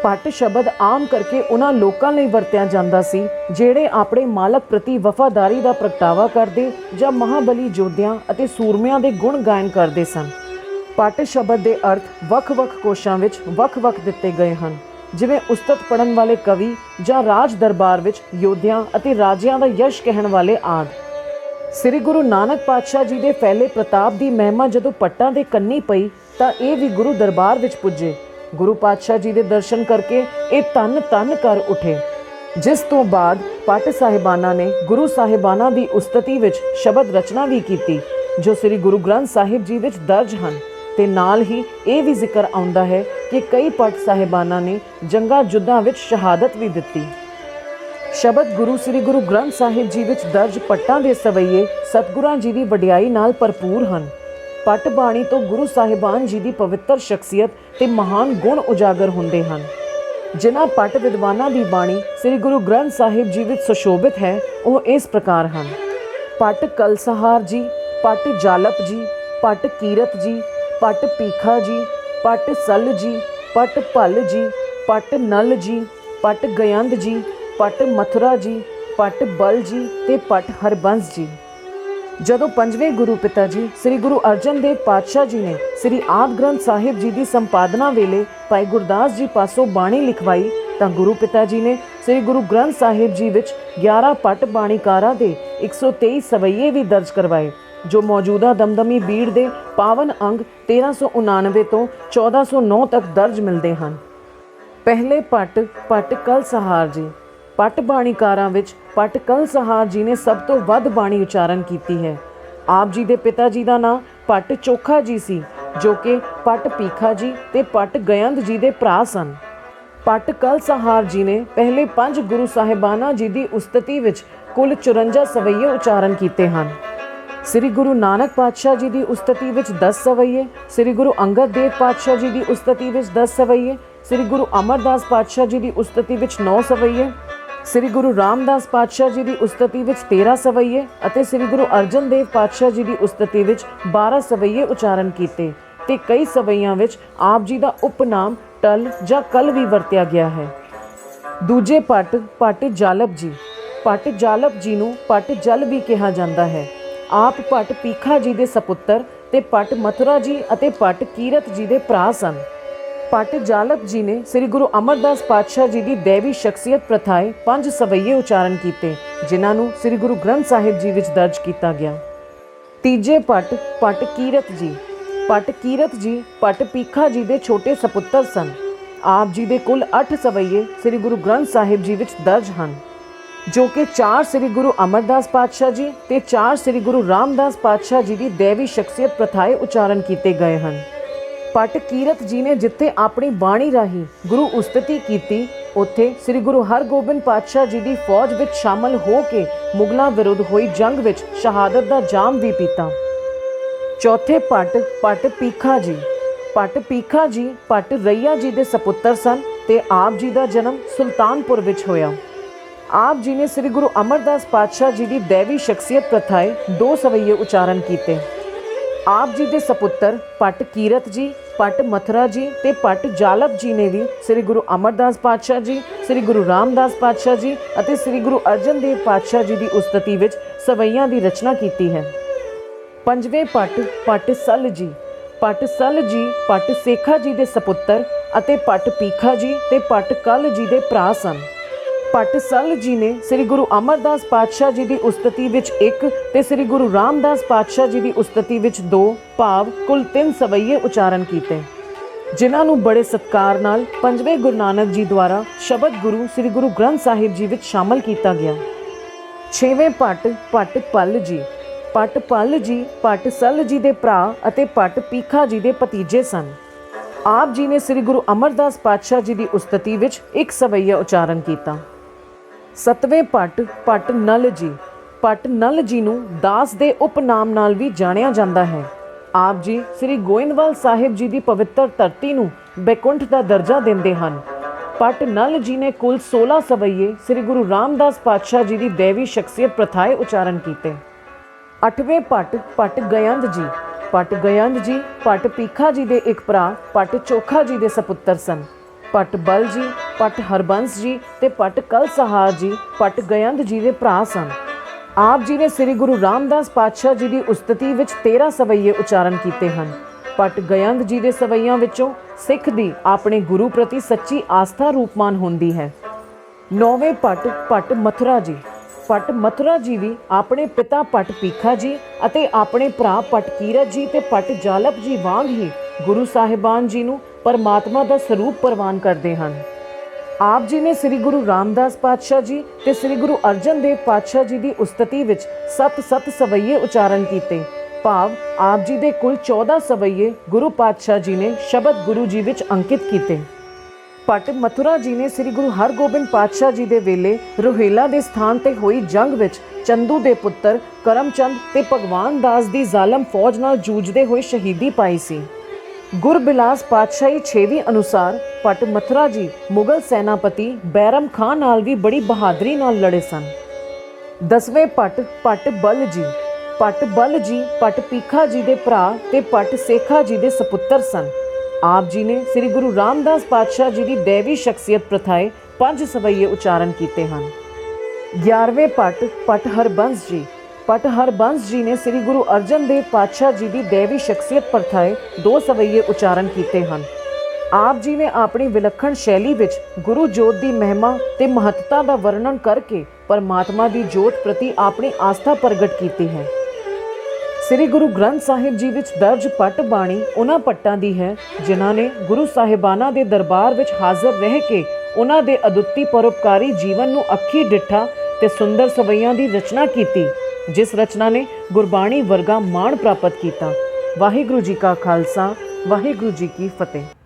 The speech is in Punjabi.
ਪੱਟ ਸ਼ਬਦ ਆਮ ਕਰਕੇ ਉਹਨਾਂ ਲੋਕਾਂ ਲਈ ਵਰਤਿਆ ਜਾਂਦਾ ਸੀ ਜਿਹੜੇ ਆਪਣੇ ਮਾਲਕ ਪ੍ਰਤੀ ਵਫਾਦਾਰੀ ਦਾ ਪ੍ਰਗਟਾਵਾ ਕਰਦੇ ਜਾਂ ਮਹਾਬਲੀ ਯੋਧਿਆਂ ਅਤੇ ਸੂਰਮਿਆਂ ਦੇ ਗੁਣ ਗਾਇਨ ਕਰਦੇ ਸਨ। ਪੱਟ ਸ਼ਬਦ ਦੇ ਅਰਥ ਵੱਖ-ਵੱਖ ਕੋਸ਼ਾਂ ਵਿੱਚ ਵੱਖ-ਵੱਖ ਦਿੱਤੇ ਗਏ ਹਨ, ਜਿਵੇਂ ਉਸਤਤ ਪੜ੍ਹਨ ਵਾਲੇ ਕਵੀ ਜਾਂ ਰਾਜ ਦਰਬਾਰ ਵਿੱਚ ਯੋਧਿਆਂ ਅਤੇ ਰਾਜਿਆਂ ਦਾ ਯਸ਼ ਕਹਿਣ ਵਾਲੇ ਆਦਿ। ਸ੍ਰੀ ਗੁਰੂ ਨਾਨਕ ਪਾਤਸ਼ਾਹ ਜੀ ਦੇ ਫੈਲੇ ਪ੍ਰਤਾਪ ਦੀ ਮਹਿਮਾ ਜਦੋਂ ਪੱਟਾਂ ਦੇ ਕੰਨੀ ਪਈ ਤਾਂ ਇਹ ਵੀ ਗੁਰੂ ਦਰਬਾਰ ਵਿੱਚ ਪੁੱਜੇ। ਗੁਰੂ ਪਾਤਸ਼ਾਹ ਜੀ ਦੇ ਦਰਸ਼ਨ ਕਰਕੇ ਇਹ ਧੰਨ ਧੰਨ ਕਰ ਉੱਠੇ, ਜਿਸ ਤੋਂ ਬਾਅਦ ਪੱਟ ਸਾਹਿਬਾਨਾਂ ਨੇ ਗੁਰੂ ਸਾਹਿਬਾਨਾਂ ਦੀ ਉਸਤਤੀ ਵਿੱਚ ਸ਼ਬਦ ਰਚਨਾ ਵੀ ਕੀਤੀ ਜੋ ਸ੍ਰੀ ਗੁਰੂ ਗ੍ਰੰਥ ਸਾਹਿਬ ਜੀ ਵਿੱਚ ਦਰਜ ਹਨ। ਤੇ ਨਾਲ ਹੀ ਇਹ ਵੀ ਜ਼ਿਕਰ ਆਉਂਦਾ ਹੈ ਕਿ ਕਈ ਪੱਟ ਸਾਹਿਬਾਨਾਂ ਨੇ ਜੰਗਾਂ ਯੁੱਧਾਂ ਵਿੱਚ ਸ਼ਹਾਦਤ ਵੀ ਦਿੱਤੀ। ਸ਼ਬਦ ਗੁਰੂ ਸ੍ਰੀ ਗੁਰੂ ਗ੍ਰੰਥ ਸਾਹਿਬ ਜੀ ਵਿੱਚ ਦਰਜ ਪੱਟਾਂ ਦੇ ਸਵਈਏ ਸਤਿਗੁਰਾਂ ਜੀ ਦੀ ਵਡਿਆਈ ਨਾਲ ਭਰਪੂਰ ਹਨ। ਪੱਟ ਬਾਣੀ ਤੋਂ ਗੁਰੂ ਸਾਹਿਬਾਨ ਜੀ ਦੀ ਪਵਿੱਤਰ ਸ਼ਖਸੀਅਤ ਤੇ ਮਹਾਨ ਗੁਣ ਉਜਾਗਰ ਹੁੰਦੇ ਹਨ। ਜਿਨ੍ਹਾਂ ਪੱਟ ਵਿਦਵਾਨਾਂ ਦੀ ਬਾਣੀ ਸ੍ਰੀ ਗੁਰੂ ਗ੍ਰੰਥ ਸਾਹਿਬ ਜੀ ਵਿੱਚ ਸੁਸ਼ੋਭਿਤ ਹੈ ਉਹ ਇਸ ਪ੍ਰਕਾਰ ਹਨ: ਪੱਟ ਕਲਸਹਾਰ ਜੀ, ਪੱਟ ਜਾਲਪ ਜੀ, ਪੱਟ ਕੀਰਤ ਜੀ, ਪੱਟ ਪੀਖਾ ਜੀ, ਪੱਟ ਸਲ ਜੀ, ਪੱਟ ਭਲ ਜੀ, ਪੱਟ ਨਲ ਜੀ, ਪੱਟ ਗਯੰਦ ਜੀ, ਪੱਟ ਮਥੁਰਾ ਜੀ, ਪੱਟ ਬਲ ਜੀ ਤੇ ਪੱਟ ਹਰਬੰਸ ਜੀ। ਜਦੋਂ ਪੰਜਵੇਂ ਗੁਰੂ ਪਿਤਾ ਜੀ ਸ੍ਰੀ ਗੁਰੂ ਅਰਜਨ ਦੇਵ ਪਾਤਸ਼ਾਹ ਜੀ ਨੇ ਸ੍ਰੀ ਆਦਿ ਗ੍ਰੰਥ ਸਾਹਿਬ ਜੀ ਦੀ ਸੰਪਾਦਨਾ ਵੇਲੇ ਭਾਈ ਗੁਰਦਾਸ ਜੀ ਪਾਸੋਂ ਬਾਣੀ ਲਿਖਵਾਈ ਤਾਂ ਗੁਰੂ ਪਿਤਾ ਜੀ ਨੇ ਸ੍ਰੀ ਗੁਰੂ ਗ੍ਰੰਥ ਸਾਹਿਬ ਜੀ ਵਿੱਚ 11 ਪੱਟ ਬਾਣੀਕਾਰਾਂ ਦੇ 123 ਸਵਈਏ ਵੀ ਦਰਜ ਕਰਵਾਏ, ਜੋ ਮੌਜੂਦਾ ਦਮਦਮੀ ਬੀੜ ਦੇ ਪਾਵਨ ਅੰਗ 1399 ਤੋਂ 1409 ਤੱਕ ਦਰਜ ਮਿਲਦੇ ਹਨ। ਪਹਿਲੇ ਪੱਟ ਪੱਟ ਕਲਸਹਾਰ ਜੀ। ਪੱਟ ਬਾਣੀਕਾਰਾਂ ਵਿੱਚ ਪੱਟ ਕਲਸਹਾਰ ਜੀ ਨੇ ਸਭ ਤੋਂ ਵੱਧ ਬਾਣੀ ਉਚਾਰਨ ਕੀਤੀ ਹੈ। ਆਪ ਜੀ ਦੇ ਪਿਤਾ ਜੀ ਦਾ ਨਾਂ ਪੱਟ ਚੋਖਾ ਜੀ ਸੀ, ਜੋ ਕਿ ਪੱਟ ਪੀਖਾ ਜੀ ਤੇ ਪੱਟ ਗਯੰਦ ਜੀ ਦੇ ਭਰਾ ਸਨ। ਪੱਟ ਕਲਸਹਾਰ ਜੀ ਨੇ ਪਹਿਲੇ 5 ਗੁਰੂ ਸਾਹਿਬਾਨਾਂ ਜੀ ਦੀ ਉਸਤਤੀ ਵਿੱਚ ਕੁੱਲ 54 ਸਵਈਏ ਉਚਾਰਨ ਕੀਤੇ ਹਨ। ਸ੍ਰੀ ਗੁਰੂ ਨਾਨਕ ਪਾਤਸ਼ਾਹ ਜੀ ਦੀ ਉਸਤਤੀ ਵਿੱਚ 10 ਸਵਈਏ, ਸ੍ਰੀ ਗੁਰੂ ਅੰਗਦ ਦੇਵ ਪਾਤਸ਼ਾਹ ਜੀ ਦੀ ਉਸਤਤੀ ਵਿੱਚ 10 ਸਵਈਏ, ਸ੍ਰੀ ਗੁਰੂ ਅਮਰਦਾਸ ਪਾਤਸ਼ਾਹ ਜੀ ਦੀ ਉਸਤਤੀ ਵਿੱਚ 9 ਸਵਈਏ, ਸ੍ਰੀ ਗੁਰੂ ਰਾਮਦਾਸ ਪਾਤਸ਼ਾਹ ਜੀ ਦੀ ਉਸਤਤੀ ਵਿੱਚ 13 ਸਵਈਏ ਅਤੇ ਸ੍ਰੀ ਗੁਰੂ ਅਰਜਨ ਦੇਵ ਪਾਤਸ਼ਾਹ ਜੀ ਦੀ ਉਸਤਤੀ ਵਿੱਚ 12 ਸਵਈਏ ਉਚਾਰਨ ਕੀਤੇ ਤੇ ਕਈ ਸਵਈਆਂ ਵਿੱਚ ਆਪ ਜੀ ਦਾ ਉਪਨਾਮ ਟਲ ਜਾਂ ਕਲ ਵੀ ਵਰਤਿਆ ਗਿਆ ਹੈ। ਦੂਜੇ ਪੱਟ ਪੱਟ ਜਾਲਪ ਜੀ। ਪੱਟ ਜਾਲਪ ਜੀ ਨੂੰ ਪੱਟ ਜਲ ਵੀ ਕਿਹਾ ਜਾਂਦਾ ਹੈ। ਆਪ ਪੱਟ ਪੀਖਾ ਜੀ ਦੇ ਸਪੁੱਤਰ ਤੇ ਪੱਟ ਮਥੁਰਾ ਜੀ ਅਤੇ ਪੱਟ ਕੀਰਤ ਜੀ ਦੇ ਭਰਾ ਸਨ। ਪੱਟ ਜਾਲਪ ਜੀ ਨੇ ਸ੍ਰੀ ਗੁਰੂ ਅਮਰਦਾਸ ਪਾਤਸ਼ਾਹ ਜੀ ਦੀ ਦੇਵੀ ਸ਼ਖਸੀਅਤ ਪ੍ਰਥਾਏ 5 ਸਵਈਏ ਉਚਾਰਨ ਕੀਤੇ, ਜਿਨ੍ਹਾਂ ਨੂੰ ਸ੍ਰੀ ਗੁਰੂ ਗ੍ਰੰਥ ਸਾਹਿਬ ਜੀ ਵਿੱਚ ਦਰਜ ਕੀਤਾ ਗਿਆ। ਤੀਜੇ ਪੱਟ ਪੱਟ ਕੀਰਤ ਜੀ। ਪੱਟ ਕੀਰਤ ਜੀ ਪੱਟ ਪੀਖਾ ਜੀ ਦੇ ਛੋਟੇ ਸਪੁੱਤਰ ਸਨ। ਆਪ ਜੀ ਦੇ ਕੁੱਲ 8 ਸਵਈਏ ਸ੍ਰੀ ਗੁਰੂ ਗ੍ਰੰਥ ਸਾਹਿਬ ਜੀ ਵਿੱਚ ਦਰਜ ਹਨ, ਜੋ ਕਿ 4 ਸ੍ਰੀ ਗੁਰੂ ਅਮਰਦਾਸ ਪਾਤਸ਼ਾਹ ਜੀ ਤੇ 4 ਸ੍ਰੀ ਗੁਰੂ ਰਾਮਦਾਸ ਪਾਤਸ਼ਾਹ ਜੀ ਦੀ ਦੇਵੀ ਸ਼ਖਸੀਅਤ ਪ੍ਰਥਾਏ ਉਚਾਰਨ ਕੀਤੇ ਗਏ ਹਨ। ਪੱਟ ਕੀਰਤ ਜੀ ਨੇ ਜਿੱਥੇ ਆਪਣੀ ਬਾਣੀ ਰਾਹੀਂ ਗੁਰੂ ਉਸਤਤੀ ਕੀਤੀ, ਉੱਥੇ ਸ੍ਰੀ ਗੁਰੂ ਹਰਗੋਬਿੰਦ ਪਾਤਸ਼ਾਹ ਜੀ ਦੀ ਫੌਜ ਵਿੱਚ ਸ਼ਾਮਲ ਹੋ ਕੇ ਮੁਗਲਾਂ ਵਿਰੁੱਧ ਹੋਈ ਜੰਗ ਵਿੱਚ ਸ਼ਹਾਦਤ ਦਾ ਜਾਮ ਵੀ ਪੀਤਾ। ਚੌਥੇ ਪੱਟ ਪੱਟ ਪੀਖਾ ਜੀ। ਪੱਟ ਪੀਖਾ ਜੀ ਪੱਟ ਰਈਆ ਜੀ ਦੇ ਸਪੁੱਤਰ ਸਨ ਤੇ ਆਪ ਜੀ ਦਾ ਜਨਮ ਸੁਲਤਾਨਪੁਰ ਵਿੱਚ ਹੋਇਆ। ਆਪ ਜੀ ਨੇ ਸ੍ਰੀ ਗੁਰੂ ਅਮਰਦਾਸ ਪਾਤਸ਼ਾਹ ਜੀ ਦੀ ਦੇਵੀ ਸ਼ਖਸੀਅਤ ਪ੍ਰਥਾਏ 2 ਸਵਈਏ ਉਚਾਰਨ ਕੀਤੇ। ਆਪ ਜੀ ਦੇ ਸਪੁੱਤਰ ਪੱਟ ਕੀਰਤ ਜੀ, ਪੱਟ ਮਥੁਰਾ ਜੀ ਤੇ ਪੱਟ ਜਾਲਪ ਜੀ ਨੇ ਵੀ ਸ੍ਰੀ ਗੁਰੂ ਅਮਰਦਾਸ ਪਾਤਸ਼ਾਹ ਜੀ, ਸ੍ਰੀ ਗੁਰੂ ਰਾਮਦਾਸ ਪਾਤਸ਼ਾਹ ਜੀ ਅਤੇ ਸ੍ਰੀ ਗੁਰੂ ਅਰਜਨ ਦੇਵ ਪਾਤਸ਼ਾਹ ਜੀ ਦੀ ਉਸਤਤੀ ਵਿੱਚ ਸਵਈਆਂ ਦੀ ਰਚਨਾ ਕੀਤੀ ਹੈ। ਪੰਜਵੇਂ ਪੱਟ ਪੱਟ ਸਲ ਜੀ। ਪੱਟ ਸਲ ਜੀ ਪੱਟ ਸੇਖਾ ਜੀ ਦੇ ਸਪੁੱਤਰ ਅਤੇ ਪੱਟ ਪੀਖਾ ਜੀ ਤੇ ਪੱਟ ਕਲ ਜੀ ਦੇ ਭਰਾ ਸਨ। ਪੱਟ ਸਲ ਜੀ ਨੇ ਸ੍ਰੀ ਗੁਰੂ ਅਮਰਦਾਸ ਪਾਤਸ਼ਾਹ ਜੀ ਦੀ ਉਸਤਤੀ ਵਿੱਚ 1 ਤੇ ਸ੍ਰੀ ਗੁਰੂ ਰਾਮਦਾਸ ਪਾਤਸ਼ਾਹ ਜੀ ਦੀ ਉਸਤਤੀ ਵਿੱਚ 2 ਭਾਵ ਕੁੱਲ 3 ਸਵਈਏ ਉਚਾਰਨ ਕੀਤੇ, ਜਿਨ੍ਹਾਂ ਨੂੰ ਬੜੇ ਸਤਿਕਾਰ ਨਾਲ ਪੰਜਵੇਂ ਗੁਰੂ ਨਾਨਕ ਜੀ ਦੁਆਰਾ ਸ਼ਬਦ ਗੁਰੂ ਸ੍ਰੀ ਗੁਰੂ ਗ੍ਰੰਥ ਸਾਹਿਬ ਜੀ ਵਿੱਚ ਸ਼ਾਮਲ ਕੀਤਾ ਗਿਆ। ਛੇਵੇਂ ਪੱਟ ਪੱਟ ਪਲ ਜੀ। ਪੱਟ ਪਲ ਜੀ ਪੱਟ ਸਲ ਜੀ ਦੇ ਭਰਾ ਅਤੇ ਪੱਟ ਪੀਖਾ ਜੀ ਦੇ ਭਤੀਜੇ ਸਨ। ਆਪ ਜੀ ਨੇ ਸ੍ਰੀ ਗੁਰੂ ਅਮਰਦਾਸ ਪਾਤਸ਼ਾਹ ਜੀ ਦੀ ਉਸਤਤੀ ਵਿੱਚ 1 ਸਵਈਆ ਉਚਾਰਨ ਕੀਤਾ। ਸੱਤਵੇਂ ਪੱਟ ਪੱਟ ਨਲ ਜੀ। ਪੱਟ ਨਲ ਜੀ ਨੂੰ ਦਾਸ ਦੇ ਉਪਨਾਮ ਨਾਲ ਵੀ ਜਾਣਿਆ ਜਾਂਦਾ ਹੈ। ਆਪ ਜੀ ਸ੍ਰੀ ਗੋਇੰਦਵਾਲ ਸਾਹਿਬ ਜੀ ਦੀ ਪਵਿੱਤਰ ਧਰਤੀ ਨੂੰ ਬੈਕੁੰਠ ਦਾ ਦਰਜਾ ਦਿੰਦੇ ਹਨ। ਪੱਟ ਨਲ ਜੀ ਨੇ ਕੁੱਲ 16 ਸਵਈਏ ਸ੍ਰੀ ਗੁਰੂ ਰਾਮਦਾਸ ਪਾਤਸ਼ਾਹ ਜੀ ਦੀ ਦੇਵੀ ਸ਼ਖਸੀਅਤ ਪ੍ਰਥਾਏ ਉਚਾਰਨ ਕੀਤੇ। 8ਵੇਂ ਪੱਟ ਪੱਟ ਗਯੰਦ ਜੀ। ਪੱਟ ਗਯੰਦ ਜੀ ਪੱਟ ਪੀਖਾ ਜੀ ਦੇ ਇੱਕ ਭਰਾ ਪੱਟ ਚੋਖਾ ਜੀ ਦੇ ਸਪੁੱਤਰ ਸਨ। ਪਟ ਬਲ ਜੀ, ਪਟ ਹਰਬੰਸ ਜੀ ਤੇ ਪਟ ਕਲਸਹਾਰ ਜੀ ਪਟ ਗਯੰਦ ਜੀ ਦੇ ਭਰਾ ਸਨ। ਆਪ ਜੀ ਨੇ ਸ੍ਰੀ ਗੁਰੂ ਰਾਮਦਾਸ ਪਾਤਸ਼ਾਹ ਜੀ ਦੀ ਉਸਤਤੀ ਵਿੱਚ 13 ਸਵਈਏ ਉਚਾਰਨ ਕੀਤੇ ਹਨ। ਪਟ ਗਯੰਦ ਜੀ ਦੇ ਸਵਈਆਂ ਵਿੱਚੋਂ ਸਿੱਖ ਦੀ ਆਪਣੇ ਗੁਰੂ ਪ੍ਰਤੀ ਸੱਚੀ ਆਸਥਾ ਰੂਪਮਾਨ ਹੁੰਦੀ ਹੈ। 9ਵੇਂ ਪਟ ਪਟ ਮਥੁਰਾ ਜੀ। ਪਟ ਮਥੁਰਾ ਜੀ ਵੀ ਆਪਣੇ ਪਿਤਾ ਪਟ ਪੀਖਾ ਜੀ ਅਤੇ ਆਪਣੇ ਭਰਾ ਪਟ ਕੀਰਤ ਜੀ ਤੇ ਪਟ ਜਾਲਪ ਜੀ ਵਾਂਗ ਹੀ ਗੁਰੂ ਸਾਹਿਬਾਨ ਜੀ ਨੂੰ ਪਰਮਾਤਮਾ ਦਾ ਸਰੂਪ ਪ੍ਰਵਾਨ ਕਰਦੇ ਹਨ। ਆਪ ਜੀ ਨੇ ਸ੍ਰੀ ਗੁਰੂ ਰਾਮਦਾਸ ਪਾਤਸ਼ਾਹ ਜੀ ਤੇ ਸ੍ਰੀ ਗੁਰੂ ਅਰਜਨ ਦੇਵ ਪਾਤਸ਼ਾਹ ਜੀ ਦੀ ਉਸਤਤੀ ਵਿੱਚ 7 ਸਵਈਏ ਉਚਾਰਨ ਕੀਤੇ। ਭਾਵ ਆਪ ਜੀ ਦੇ ਕੁੱਲ 14 ਸਵਈਏ ਗੁਰੂ ਪਾਤਸ਼ਾਹ ਜੀ ਨੇ ਸ਼ਬਦ ਗੁਰੂ ਜੀ ਵਿੱਚ ਅੰਕਿਤ ਕੀਤੇ। ਪਟ ਮਥੁਰਾ ਜੀ ਨੇ ਸ੍ਰੀ ਗੁਰੂ ਹਰਗੋਬਿੰਦ ਪਾਤਸ਼ਾਹ ਜੀ ਦੇ ਵੇਲੇ ਰੋਹਿਲਾ ਦੇ ਸਥਾਨ ਤੇ ਹੋਈ ਜੰਗ ਵਿੱਚ ਚੰਦੂ ਦੇ ਪੁੱਤਰ ਕਰਮਚੰਦ ਤੇ ਭਗਵਾਨ ਦਾਸ ਦੀ ਜ਼ਾਲਮ ਫੌਜ ਨਾਲ ਜੂਝਦੇ ਹੋਏ ਸ਼ਹੀਦੀ ਪਾਈ ਸੀ। ਗੁਰਬਿਲਾਸ ਪਾਤਸ਼ਾਹੀ 6ਵੀਂ ਅਨੁਸਾਰ ਪਟ ਮਥੁਰਾ ਜੀ ਮੁਗਲ ਸੈਨਾਪਤੀ ਬੈਰਮ ਖਾਂ ਨਾਲ ਵੀ ਬੜੀ ਬਹਾਦਰੀ ਨਾਲ ਲੜੇ ਸਨ। 10ਵੇਂ ਪਟ ਪਟ ਬਲ ਜੀ। ਪਟ ਬਲ ਜੀ ਪਟ ਪੀਖਾ ਜੀ ਦੇ ਭਰਾ ਤੇ ਪਟ ਸੇਖਾ ਜੀ ਦੇ ਸਪੁੱਤਰ ਸਨ। ਆਪ ਜੀ ਨੇ ਸ੍ਰੀ ਗੁਰੂ ਰਾਮਦਾਸ ਪਾਤਸ਼ਾਹ ਜੀ ਦੀ ਦੇਵੀ ਸ਼ਖਸੀਅਤ ਪ੍ਰਥਾਏ 5 ਸਵਈਏ ਉਚਾਰਨ ਕੀਤੇ ਹਨ। 11ਵੇਂ ਪਟ ਪਟ ਹਰਬੰਸ ਜੀ। ਪਟ ਹਰਬੰਸ ਜੀ ਨੇ ਸ੍ਰੀ ਗੁਰੂ ਅਰਜਨ ਦੇਵ ਪਾਤਸ਼ਾਹ ਜੀ ਦੀ ਦੇਵੀ ਸ਼ਖਸੀਅਤ ਪ੍ਰਥਾਏ 2 ਸਵਈਏ ਉਚਾਰਨ ਕੀਤੇ ਹਨ। ਆਪ ਜੀ ਨੇ ਆਪਣੀ ਵਿਲੱਖਣ ਸ਼ੈਲੀ ਵਿੱਚ ਗੁਰੂ ਜੋਤ ਦੀ ਮਹਿਮਾ ਤੇ ਮਹੱਤਤਾ ਦਾ ਵਰਣਨ ਕਰਕੇ ਪਰਮਾਤਮਾ ਦੀ ਜੋਤ ਪ੍ਰਤੀ ਆਪਣੀ ਆਸਥਾ ਪ੍ਰਗਟ ਕੀਤੀ ਹੈ। ਸ੍ਰੀ ਗੁਰੂ ਗ੍ਰੰਥ ਸਾਹਿਬ ਜੀ ਵਿੱਚ ਦਰਜ ਪਟ ਬਾਣੀ ਉਹਨਾਂ ਪੱਟਾਂ ਦੀ ਹੈ ਜਿਨ੍ਹਾਂ ਨੇ ਗੁਰੂ ਸਾਹਿਬਾਨਾਂ ਦੇ ਦਰਬਾਰ ਵਿੱਚ ਹਾਜ਼ਰ ਰਹਿ ਕੇ ਉਹਨਾਂ ਦੇ ਅਦੁੱਤੀ ਪਰਉਪਕਾਰੀ ਜੀਵਨ ਨੂੰ ਅੱਖੀ ਡਿੱਠਾ ਤੇ ਸੁੰਦਰ ਸਵਈਆਂ ਦੀ ਰਚਨਾ ਕੀਤੀ, ਜਿਸ ਰਚਨਾ ਨੇ ਗੁਰਬਾਣੀ ਵਰਗਾ ਮਾਣ ਪ੍ਰਾਪਤ ਕੀਤਾ। ਵਾਹਿਗੁਰੂ ਜੀ ਕਾ ਖਾਲਸਾ, ਵਾਹਿਗੁਰੂ ਜੀ ਕੀ ਫਤਿਹ।